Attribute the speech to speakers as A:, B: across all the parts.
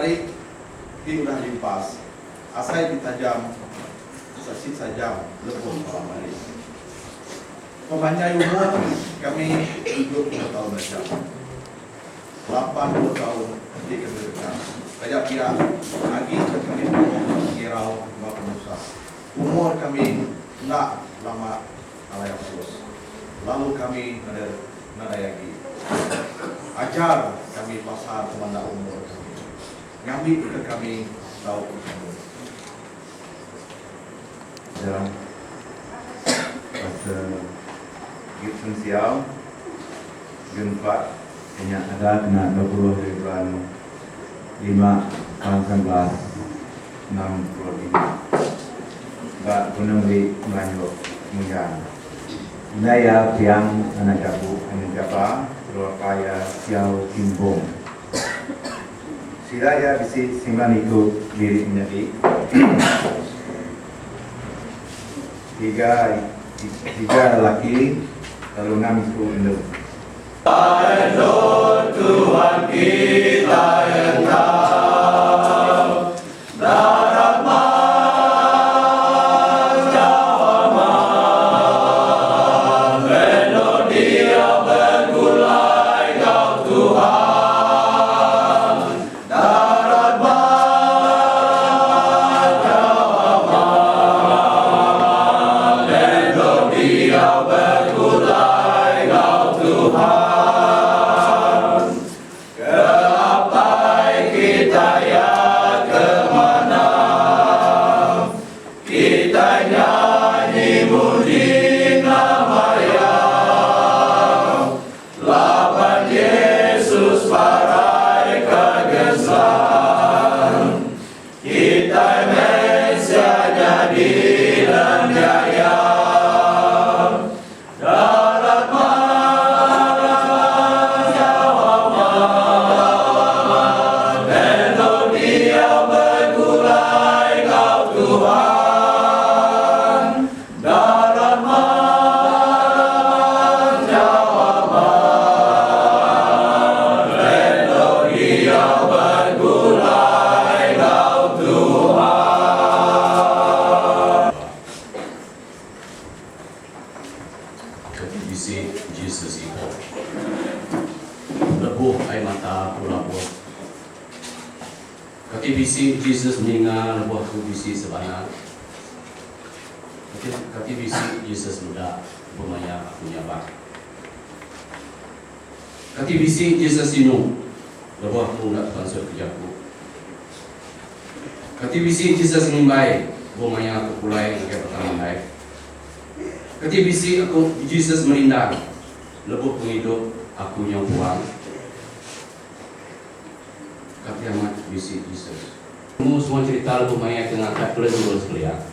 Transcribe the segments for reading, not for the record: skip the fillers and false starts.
A: adik-adik di udah limpas. Asai ditajam saksi saja lebih malam hari. Pemanjai umur kami 20 tahun saja. 80 tahun di kemerdekaan. Kayak kira lagi kami kirau pengusaha. Umur kami tidak lama alayak terus. Lalu kami nadayagi. Ajar kami pasar kemana umur kami. Ngambil ke kami tahu umur.
B: Dalam pada Gibson Siau Gempa hanya ada kena 20 bulan 5 tahun 1965 Mbak Gunung di Melayu Mungan Naya Piang anak jabu anak jaba Surabaya Siau Timbung Silaya bisi simpan ikut diri menjadi tiga lelaki lalu 6 itu induk.
C: Tuhan kita yang tahu darat mas jawaban melodia bergulai kau Tuhan darat mas jawaban melodia bergulai kau Tuhan.
D: Bisi Jesus itu lebuh air mata pulabut kaki bisi Jesus meninggal lebuh ku bisi sebanyak kaki bisi Jesus muda bermaya aku nyabak kaki bisi Jesus inu lebuh ku nak transfer kerjaku kaki bisi Jesus ngimbai bermaya aku pulai ke pertama baik ketika bisi aku Jesus merindang lebuh penghidup aku yang buang kata amat bisi Jesus semua cerita lebuh maya dengan kat terus lihat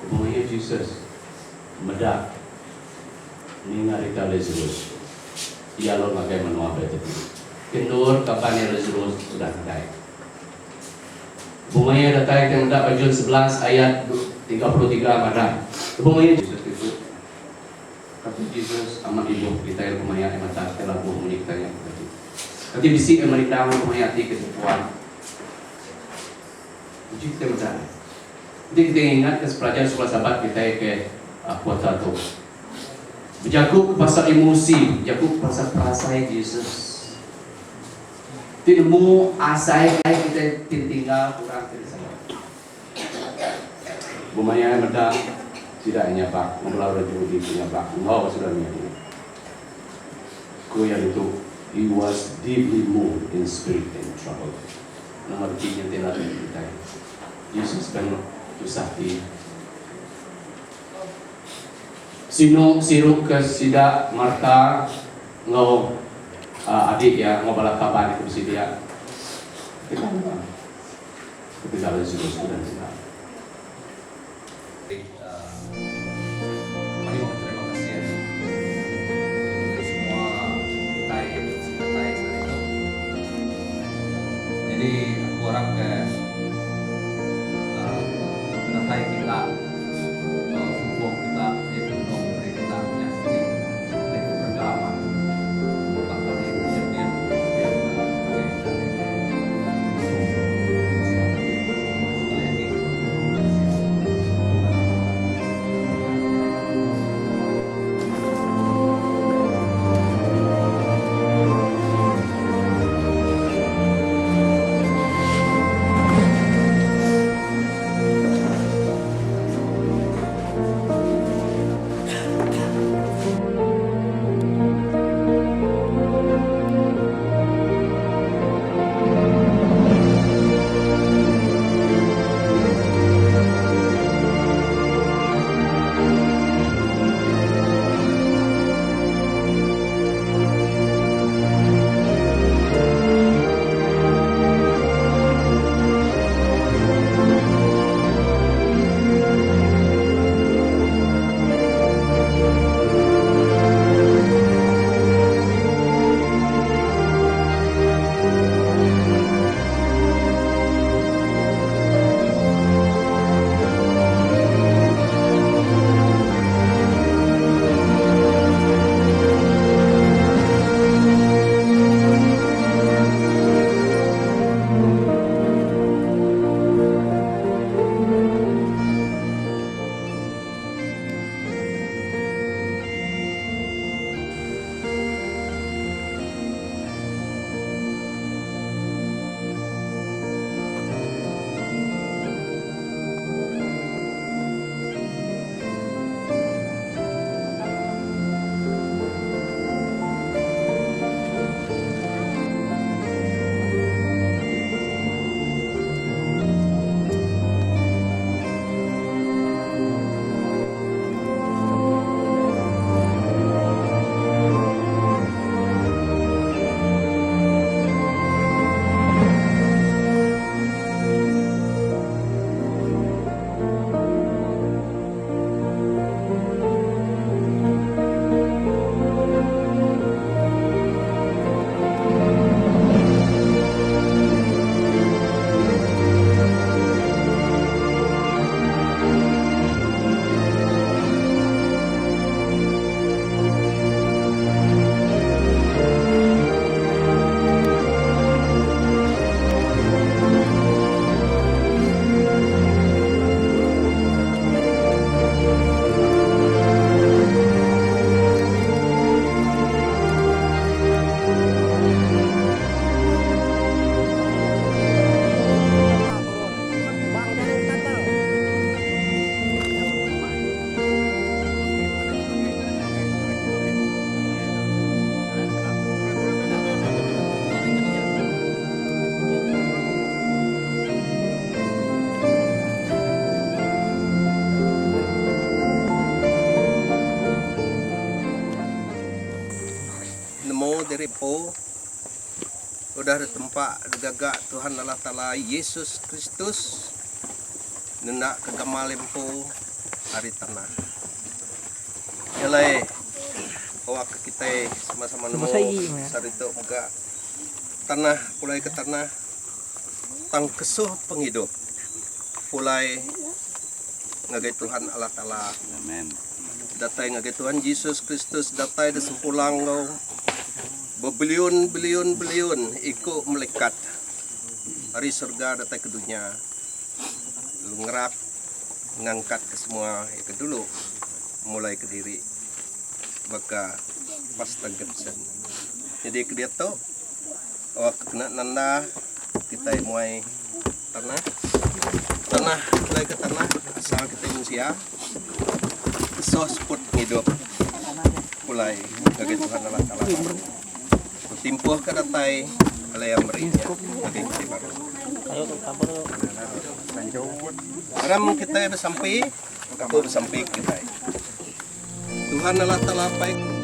D: lebuh maya Jesus medak mengingat kita Lazarus ia lalu magai menua betul kendur kapan Lazarus sudah naik lebuh maya datang yang hendak John 11 ayat 33 mana? Pemaya Jesus itu, kata Jesus amat ibu kita yang pemaya yang mata telah buah menikah yang berarti. Kata bisi yang menikah pemaya hati kesepuan. Uji kita macam. Jadi kita ingat ke pelajaran sekolah sahabat kita ke kuasa tu. Berjaku pasal emosi, berjaku pasal perasaan Jesus. Tilmu asai kita tinggal kurang tidak sama. Bumaya meda tidak hanya pak mengelola judi punya pak mau sudah menjadi kuya itu he was deeply moved in spirit and trouble nomor 3 telah kita Yesus kan usahti sino siru ke sida Marta ngau adik ya ngau balak kapan itu si dia ketika Lazarus sudah tidak.
E: Mari terima kasih ya untuk semua detai saat itu. Jadi aku harap detai kita, subuh kita itu memberi kita menyaksikan pergalaman bahkan di kejadian yang
F: udah ada tempat gagak Tuhan Allah Ta'ala Yesus Kristus nena kegamal lempo hari tanah. Yalai awak kita sama-sama nemu sarito muka tanah pulai ke tanah tang kesuh penghidup pulai ngagai Tuhan Allah Ta'ala.
E: Amen.
F: Datai ngagai Tuhan Yesus Kristus datai da sempulang ngau beliun ikut melekat hari surga datai ke dunia lungerak ngangkat ke semua ke dulu mulai ke diri baka pas tangkepsen jadi ke dia tu awak kena nanda kita mulai tanah mulai ke tanah asal kita manusia so sport hidup mulai bagi Tuhan Allah Ta'ala timpuh ke datai oleh yang berinya bagi kita baru Aram kita bersampai kita Tuhan Allah Ta'ala baik